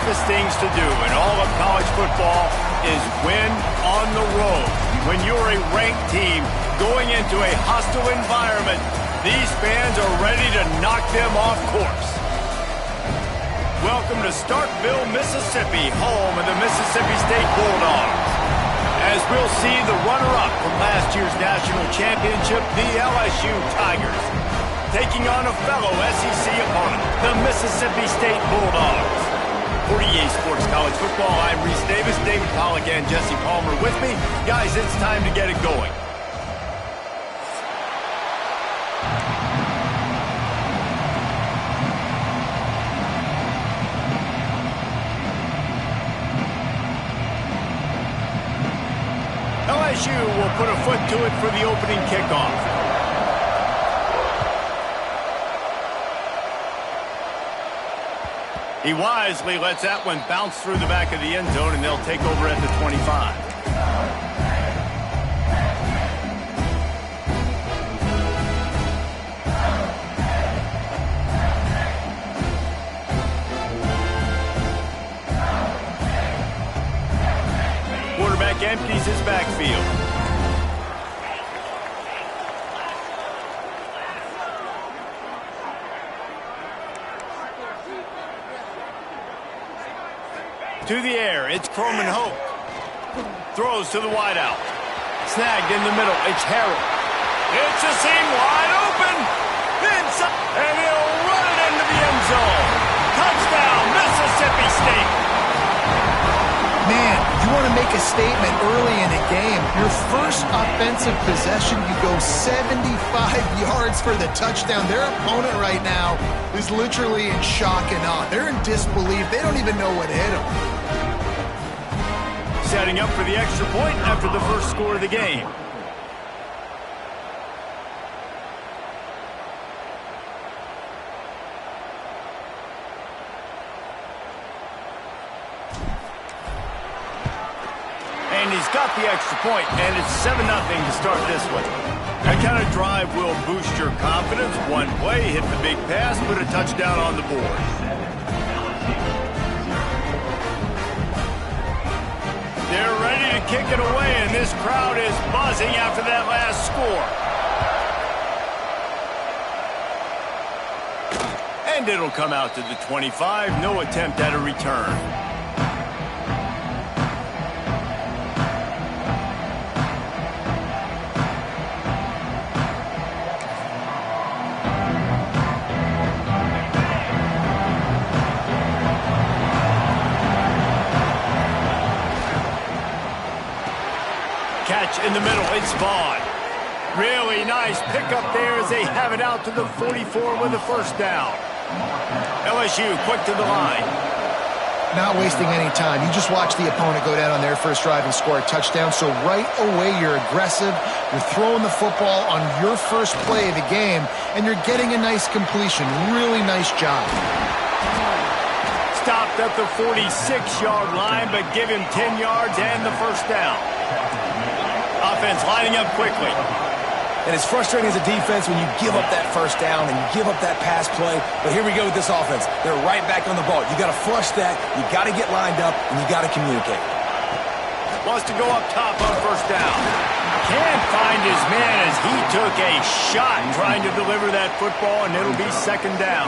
toughest things to do in all of college football is win on the road. When you're a ranked team going into a hostile environment, these fans are ready to knock them off course. Welcome to Starkville, Mississippi, home of the Mississippi State Bulldogs. As we'll see the runner-up from last year's national championship, the LSU Tigers, taking on a fellow SEC opponent, the Mississippi State Bulldogs. For EA Sports College Football, I'm Reese Davis, David Pollack, and Jesse Palmer with me. Guys, it's time to get it going. LSU will put a foot to it for the opening kickoff. He wisely lets that one bounce through the back of the end zone, and they'll take over at the 25. Quarterback empties his backfield. To the air, it's Croman Hope. Throws to the wideout. Snagged in the middle, it's Harrell. It's a seam wide open. Inside, and he'll run it into the end zone. Touchdown, Mississippi State. Man, you want to make a statement early in a game. Your first offensive possession, you go 75 yards for the touchdown. Their opponent right now is literally in shock and awe. They're in disbelief. They don't even know what hit them. Setting up for the extra point after the first score of the game. And he's got the extra point, and it's 7-0 to start this one. That kind of drive will boost your confidence. One play, hit the big pass, put a touchdown on the board. They're ready to kick it away, and this crowd is buzzing after that last score. And it'll come out to the 25. No attempt at a return. Catch in the middle, it's Vaughn. Really nice pickup there as they have it out to the 44 with a first down. LSU quick to the line. Not wasting any time. You just watch the opponent go down on their first drive and score a touchdown. So right away, you're aggressive. You're throwing the football on your first play of the game, and you're getting a nice completion. Really nice job. Stopped at the 46-yard line, but give him 10 yards and the first down. Offense lining up quickly. And it's frustrating as a defense when you give up that first down and you give up that pass play. But here we go with this offense. They're right back on the ball. You got to flush that. You got to get lined up, and you got to communicate. Wants to go up top on first down. Can't find his man as he took a shot trying to deliver that football, and it'll be second down.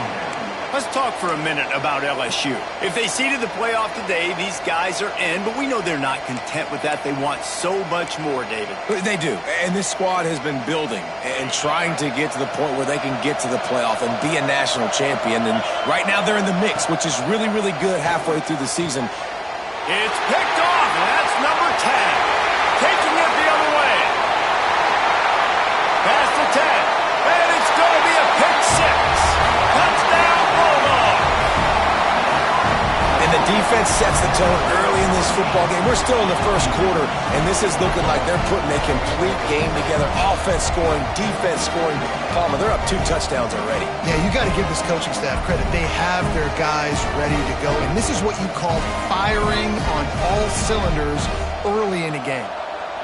Let's talk for a minute about LSU. If they seeded the playoff today, these guys are in, but we know they're not content with that. They want so much more, David. They do, and this squad has been building and trying to get to the point where they can get to the playoff and be a national champion. And right now they're in the mix, which is really, really good halfway through the season. It's picked off, and that's number 10. Taking it the other way. Past the 10, and it's going to be a pick 6. Touchdown. And the defense sets the tone early in this football game. We're still in the first quarter, and this is looking like they're putting a complete game together. Offense scoring, defense scoring. Palmer, they're up 2 touchdowns already. Yeah, you got to give this coaching staff credit. They have their guys ready to go, and this is what you call firing on all cylinders early in a game.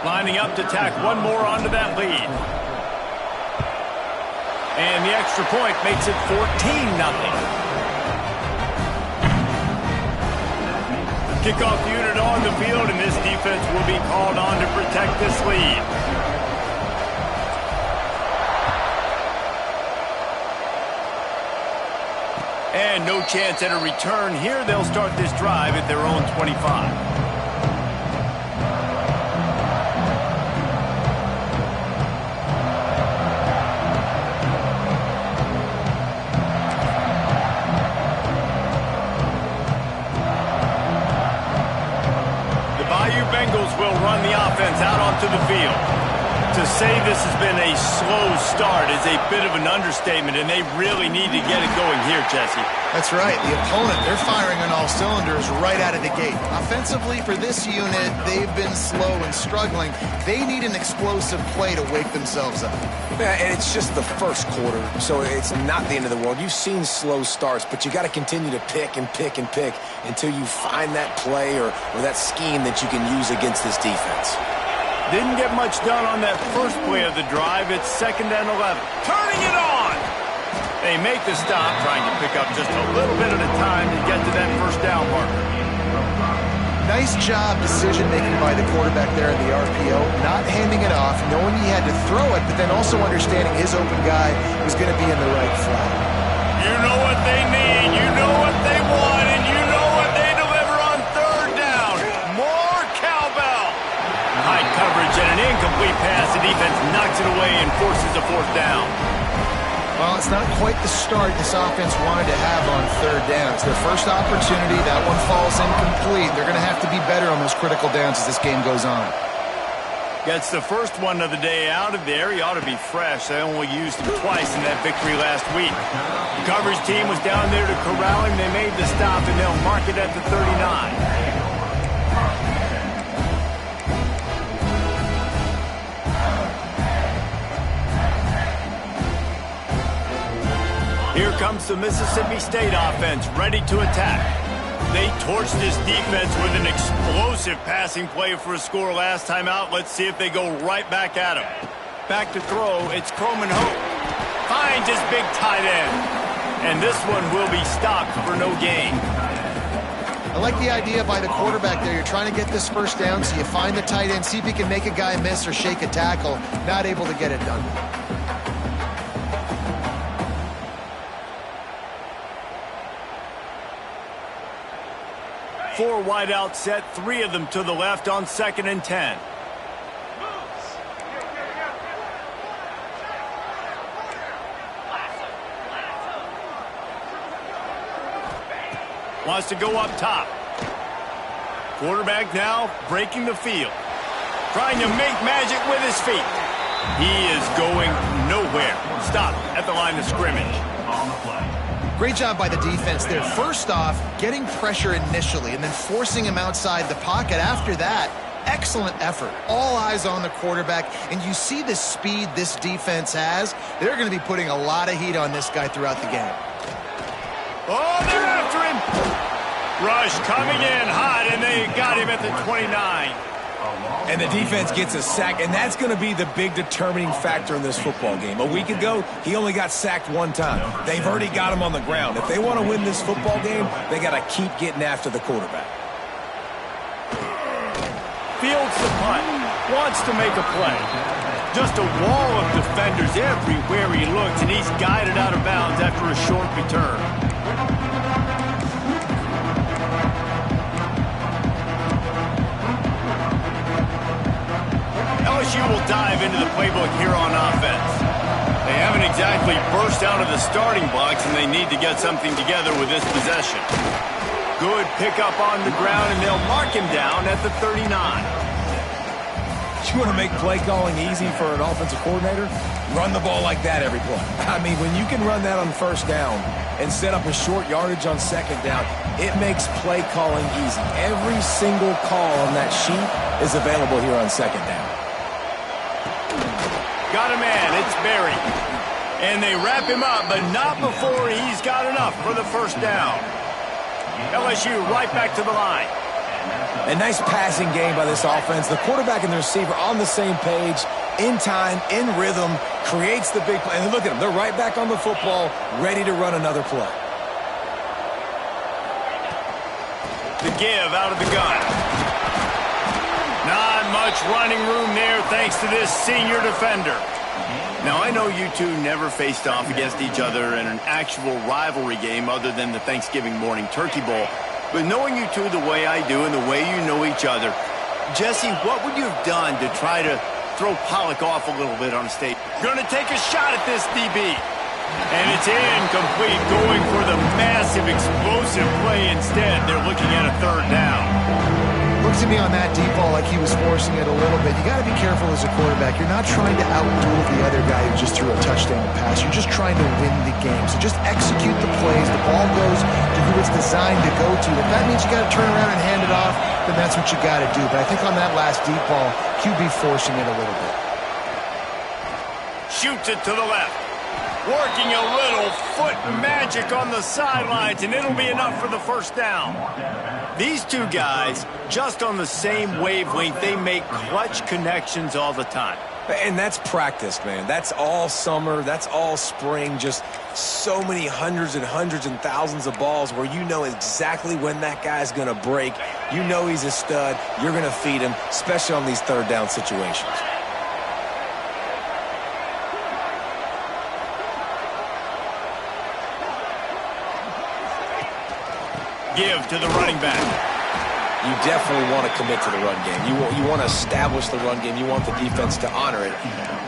Lining up to tack one more onto that lead. And the extra point makes it 14-0. Kickoff unit on the field, and this defense will be called on to protect this lead. And no chance at a return here. They'll start this drive at their own 25. Bengals will run the offense out onto the field. To say this has been a slow start is a bit of an understatement, and they really need to get it going here, Jesse. That's right. The opponent, they're firing on all cylinders right out of the gate. Offensively, for this unit, they've been slow and struggling. They need an explosive play to wake themselves up. Yeah, and it's just the first quarter, so it's not the end of the world. You've seen slow starts, but you got to continue to pick and pick and pick until you find that play or that scheme that you can use against this defense. Didn't get much done on that first play of the drive. It's 2nd and 11. Turning it on! They make the stop, trying to pick up just a little bit at a time to get to that first down marker. Nice job decision-making by the quarterback there in the RPO, not handing it off, knowing he had to throw it, but then also understanding his open guy was going to be in the right flat. You know what they need, you know what they want, and you know what they deliver on 3rd down. More cowbell. High coverage and an incomplete pass. The defense knocks it away and forces a 4th down. Well, it's not quite the start this offense wanted to have on 3rd down. It's their first opportunity. That one falls incomplete. They're going to have to be better on those critical downs as this game goes on. Gets the first one of the day out of there. He ought to be fresh. They only used him twice in that victory last week. The coverage team was down there to corral him. They made the stop, and they'll mark it at the 39. Here comes the Mississippi State offense, ready to attack. They torched this defense with an explosive passing play for a score last time out. Let's see if they go right back at him. Back to throw, it's Coleman Hope. Finds his big tight end. And this one will be stopped for no gain. I like the idea by the quarterback there. You're trying to get this first down, so you find the tight end, see if he can make a guy miss or shake a tackle. Not able to get it done. Four wide out set, 3 of them to the left on 2nd and 10. Wants to go up top. Quarterback now breaking the field. Trying to make magic with his feet. He is going nowhere. Stop at the line of scrimmage. On the play. Great job by the defense there. First off, getting pressure initially and then forcing him outside the pocket. After that, excellent effort. All eyes on the quarterback, and you see the speed this defense has. They're going to be putting a lot of heat on this guy throughout the game. Oh, they're after him. Rush coming in hot, and they got him at the 29. And the defense gets a sack, and that's going to be the big determining factor in this football game. A week ago, he only got sacked 1 time. They've already got him on the ground. If they want to win this football game, they got to keep getting after the quarterback. Fields the punt. Wants to make a play. Just a wall of defenders everywhere he looks, and he's guided out of bounds after a short return. LSU will dive into the playbook here on offense. They haven't exactly burst out of the starting blocks, and they need to get something together with this possession. Good pickup on the ground, and they'll mark him down at the 39. You want to make play calling easy for an offensive coordinator? Run the ball like that every play. I mean, when you can run that on 1st down and set up a short yardage on 2nd down, it makes play calling easy. Every single call on that sheet is available here on 2nd down. Got a man, it's Berry. And they wrap him up, but not before he's got enough for the 1st down. LSU right back to the line. A nice passing game by this offense. The quarterback and the receiver on the same page, in time, in rhythm, creates the big play. And look at them, they're right back on the football, ready to run another play. The give out of the gun. Not much running room there thanks to this senior defender. Now, I know you two never faced off against each other in an actual rivalry game other than the Thanksgiving morning turkey bowl. But knowing you two the way I do and the way you know each other, Jesse, what would you have done to try to throw Pollock off a little bit on stage? Going to take a shot at this DB. And it's incomplete, going for the massive explosive play instead. They're looking at a third down. Looks to me on that deep ball like he was forcing it a little bit. You got to be careful as a quarterback. You're not trying to outduel the other guy who just threw a touchdown pass. You're just trying to win the game. So just execute the plays. The ball goes to who it's designed to go to. If that means you got to turn around and hand it off, then that's what you got to do. But I think on that last deep ball, QB forcing it a little bit. Shoots it to the left. Working a little foot magic on the sidelines, and it'll be enough for the first down. These two guys, just on the same wavelength, they make clutch connections all the time. And that's practice, man. That's all summer. That's all spring. Just so many hundreds and thousands of balls where you know exactly when that guy's going to break. You know he's a stud. You're going to feed him, especially on these third down situations. Give to the running back. You definitely want to commit to the run game. You want to establish the run game. You want the defense to honor it.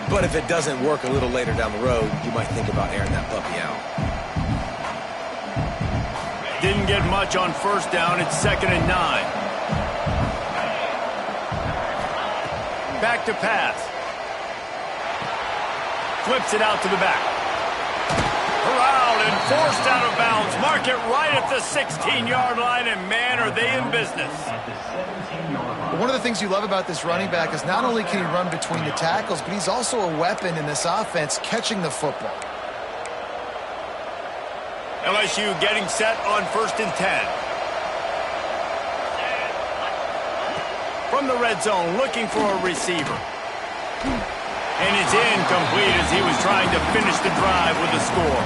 But if it doesn't work a little later down the road, you might think about airing that puppy out. Didn't get much on first down. It's 2nd and 9. Back to pass. Flips it out to the back. Corralled and forced out of bounds. Mark it right at the 16-yard line, and man, are they in business. One of the things you love about this running back is not only can he run between the tackles, but he's also a weapon in this offense catching the football. LSU getting set on 1st and 10. From the red zone, looking for a receiver. And it's incomplete as he was trying to finish the drive with a score.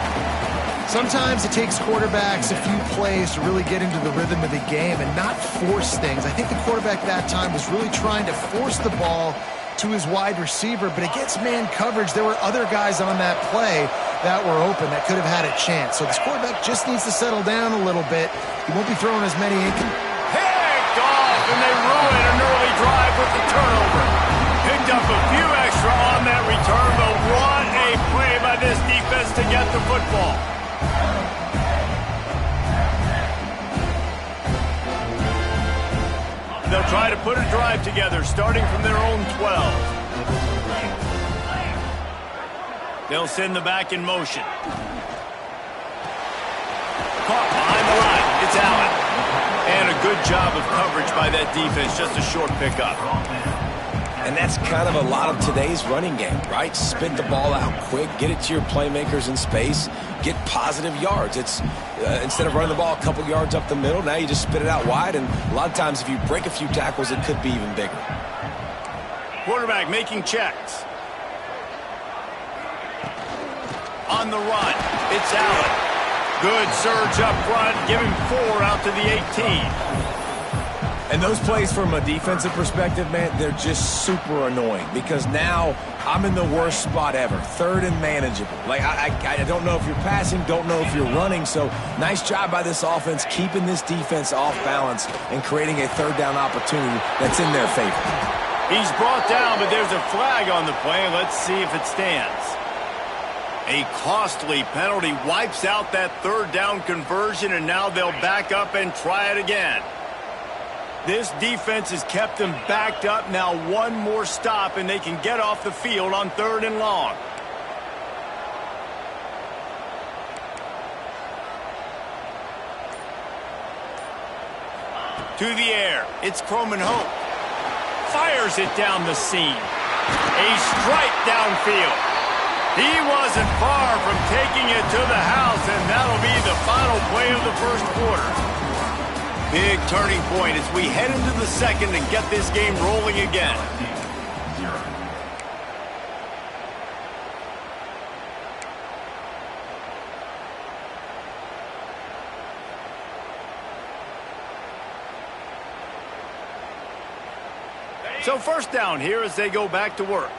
Sometimes it takes quarterbacks a few plays to really get into the rhythm of the game and not force things. I think the quarterback that time was really trying to force the ball to his wide receiver, but against man coverage, there were other guys on that play that were open that could have had a chance. So this quarterback just needs to settle down a little bit. He won't be throwing as many picked off, and they ruin an early drive with the turnover. Picked up a few extra on that return, but what a play by this defense to get the football. They'll try to put a drive together, starting from their own 12. They'll send the back in motion. Caught behind the line. It's Allen. And a good job of coverage by that defense, just a short pickup. And that's kind of a lot of today's running game, right? Spit the ball out quick, get it to your playmakers in space, get positive yards. It's instead of running the ball a couple yards up the middle, now you just spit it out wide, and a lot of times if you break a few tackles, it could be even bigger. Quarterback making checks. On the run, it's Allen. Good surge up front, give him 4 out to the 18. And those plays from a defensive perspective, man, they're just super annoying because now I'm in the worst spot ever, 3rd and manageable. Like, I don't know if you're passing, don't know if you're running, so nice job by this offense keeping this defense off balance and creating a 3rd down opportunity that's in their favor. He's brought down, but there's a flag on the play. Let's see if it stands. A costly penalty wipes out that 3rd down conversion, and now they'll back up and try it again. This defense has kept them backed up. Now one more stop, and they can get off the field on 3rd and long. To the air. It's Croman Hope. Fires it down the seam. A strike downfield. He wasn't far from taking it to the house, and that'll be the final play of the first quarter. Big turning point as we head into the second and get this game rolling again. So first down here as they go back to work.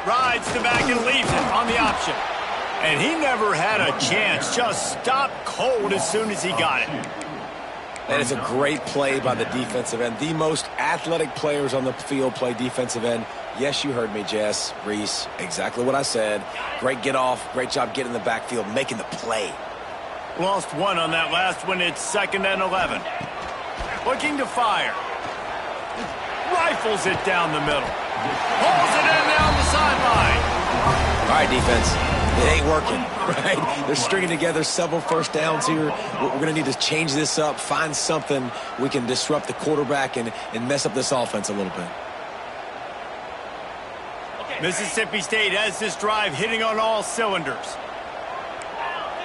Rides the back and leaves it on the option. And he never had a chance. Just stopped cold as soon as he got it. That is a great play by the defensive end. The most athletic players on the field play defensive end. Yes, you heard me, Jess, Reese. Exactly what I said. Great get off. Great job getting in the backfield, making the play. Lost one on that last one. It's 2nd and 11. Looking to fire. Rifles it down the middle. Pulls it in down the sideline. All right, defense. It ain't working, right? They're stringing together several first downs here. We're going to need to change this up, find something we can disrupt the quarterback and mess up this offense a little bit. Mississippi State has this drive hitting on all cylinders.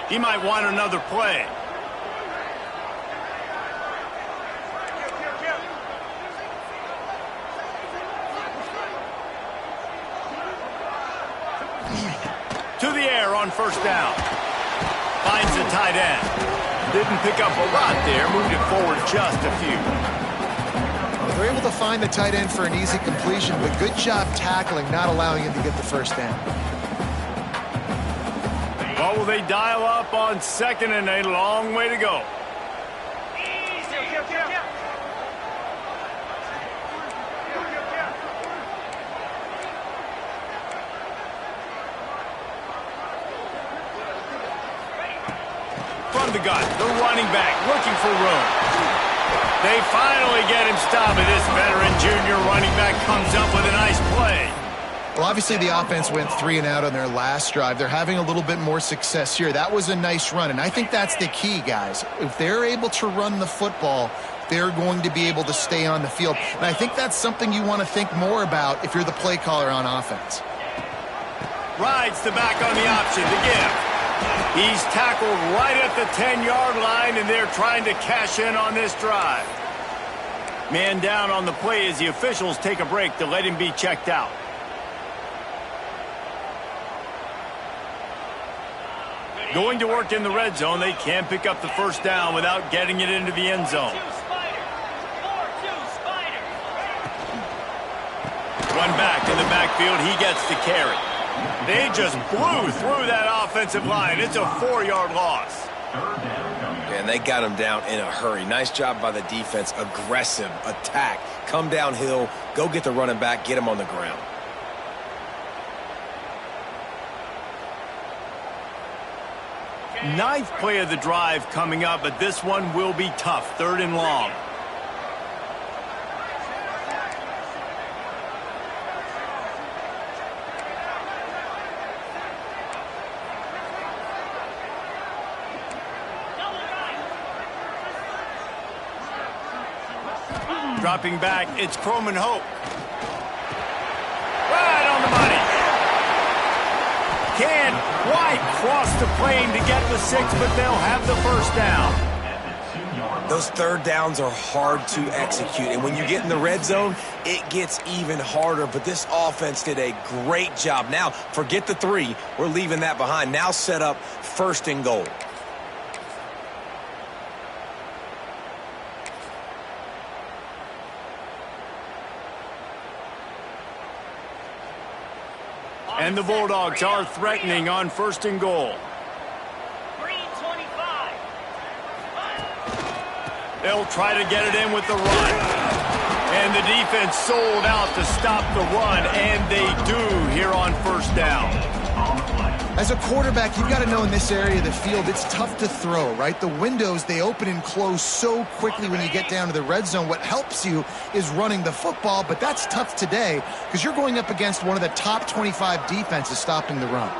He might want another play. To the air on first down. Finds the tight end. Didn't pick up a lot there. Moved it forward just a few. They're able to find the tight end for an easy completion, but good job tackling, not allowing him to get the first down. Well, will they dial up on 2nd and a long way to go? From the gun, the running back looking for room. They finally get him stopped, and this veteran junior running back comes up with a nice play. Well, obviously the offense went 3 and out on their last drive. They're having a little bit more success here. That was a nice run, and I think that's the key, guys. If they're able to run the football, they're going to be able to stay on the field. And I think that's something you want to think more about if you're the play caller on offense. Rides the back on the option to give. He's tackled right at the 10-yard line, and they're trying to cash in on this drive. Man down on the play as the officials take a break to let him be checked out. Going to work in the red zone. They can't pick up the first down without getting it into the end zone. One back in the backfield. He gets the carry. They just blew through that offensive line. It's a 4-yard loss. And they got him down in a hurry. Nice job by the defense. Aggressive attack. Come downhill. Go get the running back. Get him on the ground. Ninth play of the drive coming up, but this one will be tough. 3rd and long. Dropping back, it's Croman Hope. Right on the money. Can't quite cross the plane to get the 6, but they'll have the first down. Those 3rd downs are hard to execute, and when you get in the red zone, it gets even harder. But this offense did a great job. Now, forget the 3. We're leaving that behind. Now set up 1st and goal. And the Bulldogs are threatening on 1st and goal. They'll try to get it in with the run. And the defense sold out to stop the run, and they do here on 1st down. As a quarterback, you've got to know in this area of the field, it's tough to throw, right? The windows, they open and close so quickly when you get down to the red zone. What helps you is running the football, but that's tough today because you're going up against one of the top 25 defenses stopping the run.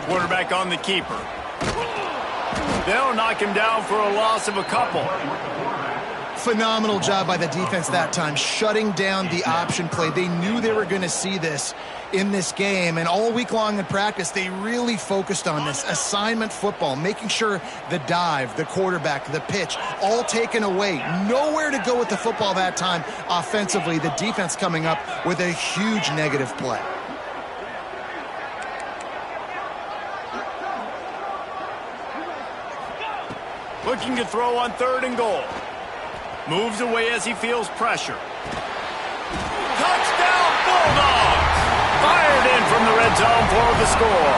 Quarterback on the keeper. They'll knock him down for a loss of a couple. Phenomenal job by the defense that time, shutting down the option play. They knew they were going to see this in this game, and all week long in practice, they really focused on this assignment football, making sure the dive, the quarterback, the pitch, all taken away. Nowhere to go with the football that time offensively. The defense coming up with a huge negative play. Looking to throw on 3rd and goal. Moves away as he feels pressure. Touchdown, Bulldogs! Fired in from the red zone for the score.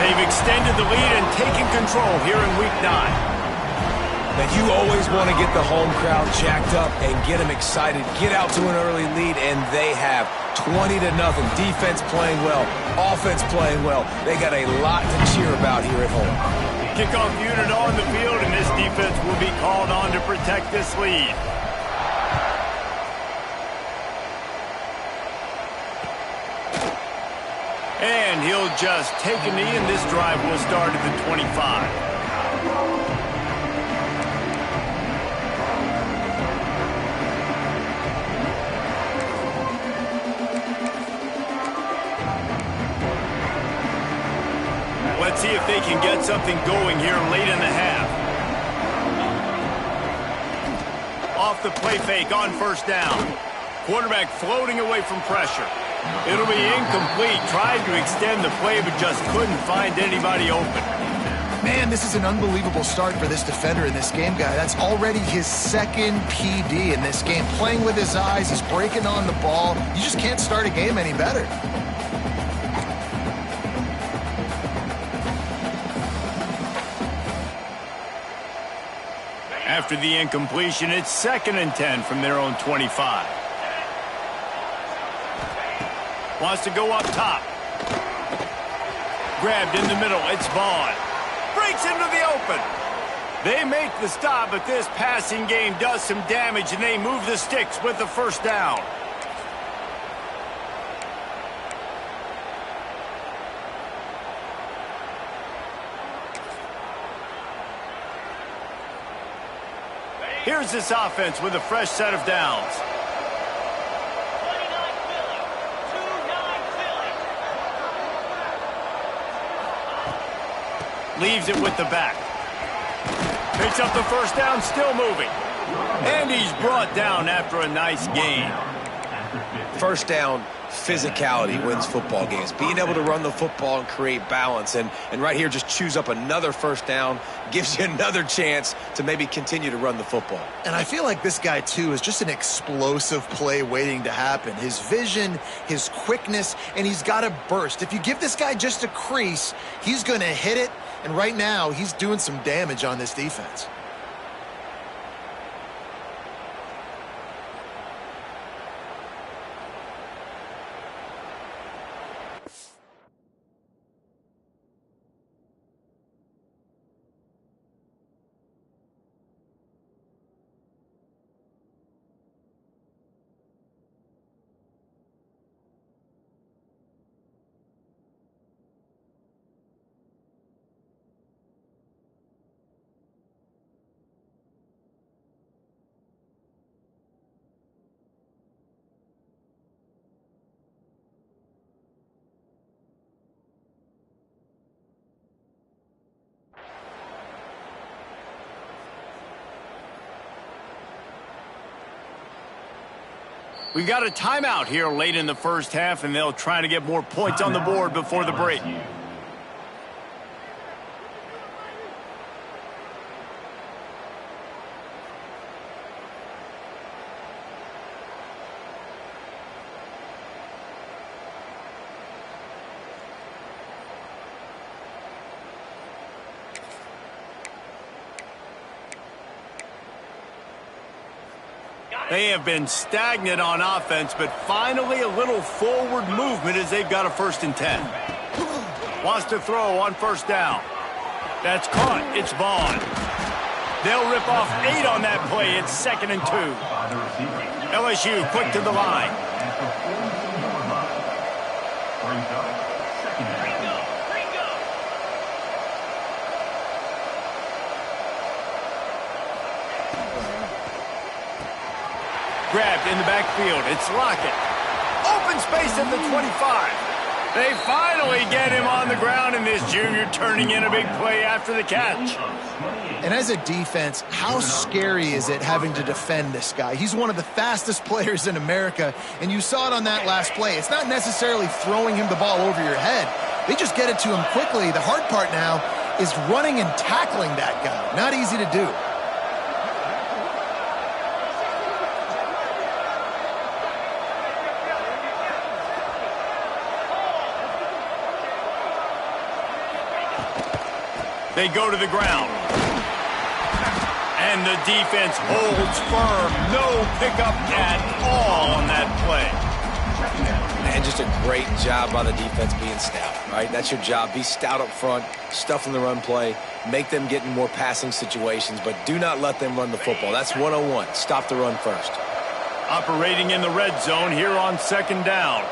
They've extended the lead and taken control here in Week 9. Now, you always want to get the home crowd jacked up and get them excited. Get out to an early lead, and they have 20-0. Defense playing well, offense playing well. They got a lot to cheer about here at home. Kickoff unit on the field, and this defense will be called on to protect this lead. And he'll just take a knee, and this drive will start at the 25. Let's see if they can get something going here late in the half. Off the play fake on 1st down. Quarterback floating away from pressure. It'll be incomplete. Tried to extend the play, but just couldn't find anybody open. Man, this is an unbelievable start for this defender in this game, guy. That's already his 2nd PD in this game. Playing with his eyes, he's breaking on the ball. You just can't start a game any better. After the incompletion, it's 2nd and 10 from their own 25. Wants to go up top. Grabbed in the middle. It's Vaughn. Breaks into the open. They make the stop, but this passing game does some damage, and they move the sticks with the 1st down. Here's this offense with a fresh set of downs. Leaves it with the back. Picks up the 1st down, still moving. And he's brought down after a nice gain. 1st down, physicality wins football games. Being able to run the football and create balance. And right here, just choose up another 1st down. Gives you another chance to maybe continue to run the football. And I feel like this guy, too, is just an explosive play waiting to happen. His vision, his quickness, and he's got a burst. If you give this guy just a crease, he's going to hit it. And right now, he's doing some damage on this defense. We got a timeout here late in the 1st half, and they'll try to get more points on the board before the break. They have been stagnant on offense, but finally a little forward movement as they've got a 1st and 10. Wants to throw on 1st down. That's caught. It's Vaughn. They'll rip off 8 on that play. It's 2nd and 2. LSU quick to the line. Grabbed in the backfield. It's Lockett. Open space at the 25. They finally get him on the ground, and this junior turning in a big play after the catch. And as a defense, how scary is it having to defend this guy? He's one of the fastest players in America, and you saw it on that last play. It's not necessarily throwing him the ball over your head. They just get it to him quickly. The hard part now is running and tackling that guy. Not easy to do. They go to the ground. And the defense holds firm. No pickup at all on that play. And just a great job by the defense being stout, right? That's your job. Be stout up front, stuff in the run play, make them get in more passing situations, but do not let them run the football. That's 101. Stop the run first. Operating in the red zone here on second down.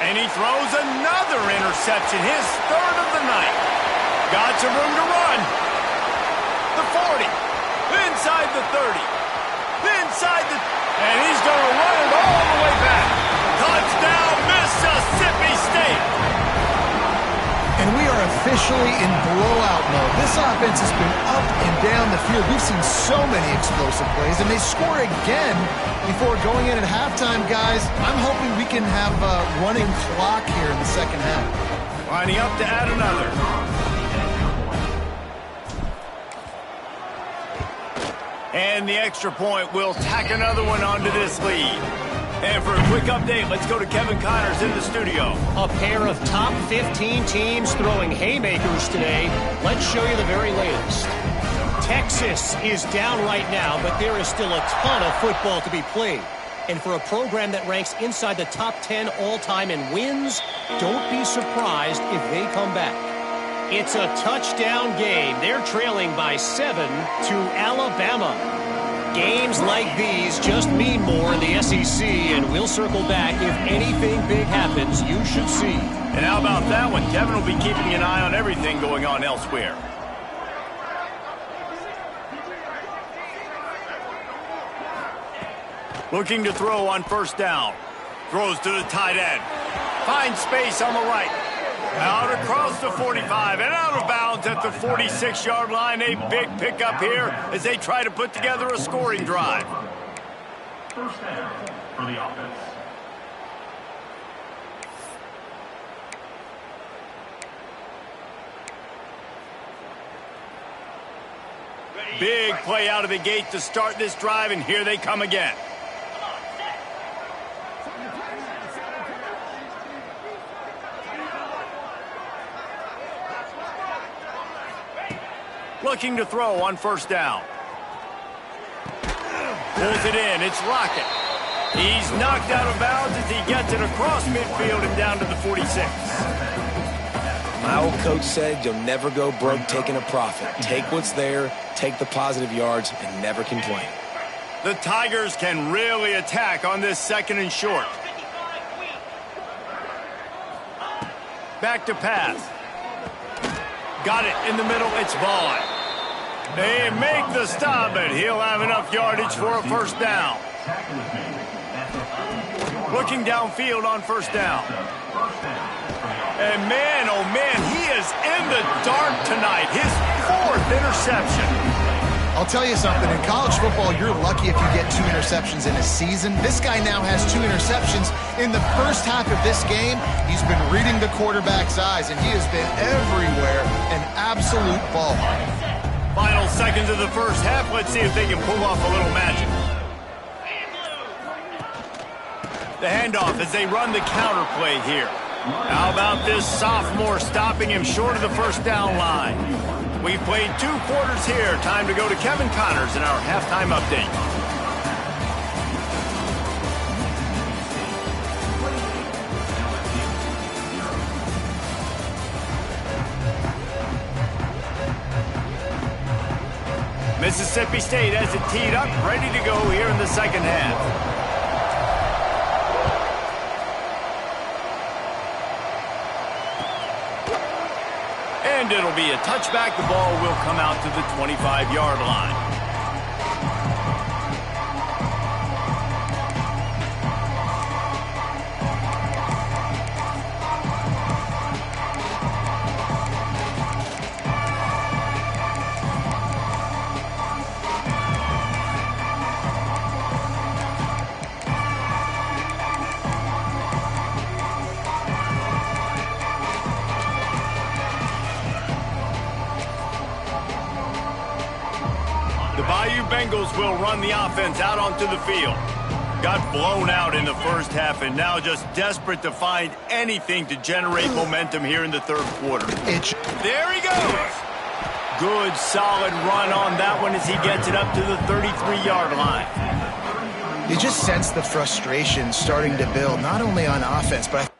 And he throws another interception, his third of the night. Got some room to run. The 40, inside the 30, inside the... And he's going to run it all the way back. Touchdown, Mississippi State. And we are officially in blowout mode. This offense has been up and down the field. We've seen so many explosive plays, and they score again before going in at halftime, guys. I'm hoping we can have a running clock here in the second half. Lining up to add another. And the extra point will tack another one onto this lead. And for a quick update, let's go to Kevin Connors in the studio. A pair of top 15 teams throwing haymakers today. Let's show you the very latest. Texas is down right now, but there is still a ton of football to be played. And for a program that ranks inside the top 10 all-time in wins, don't be surprised if they come back. It's a touchdown game. They're trailing by 7 to Alabama. Games like these just mean more in the SEC, and we'll circle back if anything big happens you should see. And how about that one? Kevin will be keeping an eye on everything going on elsewhere. Looking to throw on first down. Throws to the tight end. Finds space on the right. Out across the 45 and out of bounds at the 46-yard line. A big pickup here as they try to put together a scoring drive. First down for the offense. Big play out of the gate to start this drive, and here they come again. Looking to throw on first down. Pulls it in. It's Lockett. He's knocked out of bounds as he gets it across midfield and down to the 46. My old coach said you'll never go broke taking a profit. Take what's there, take the positive yards, and never complain. The Tigers can really attack on this second and short. Back to pass. Got it in the middle. It's Vaughn. They make the stop, but he'll have enough yardage for a first down. Looking downfield on first down. And man, oh man, he is in the dark tonight. His fourth interception. I'll tell you something, in college football, you're lucky if you get 2 interceptions in a season. This guy now has 2 interceptions. In the first half of this game, he's been reading the quarterback's eyes, and he has been everywhere, an absolute ball hawk. Final seconds of the first half. Let's see if they can pull off a little magic. The handoff as they run the counter play here. How about this sophomore stopping him short of the first down line? We've played 2 quarters here. Time to go to Kevin Connors in our halftime update. Mississippi State has it teed up, ready to go here in the second half. And it'll be a touchback. The ball will come out to the 25-yard line. Bayou Bengals will run the offense out onto the field. Got blown out in the first half and now just desperate to find anything to generate momentum here in the third quarter. There he goes. Good, solid run on that one as he gets it up to the 33-yard line. You just sense the frustration starting to build, not only on offense, but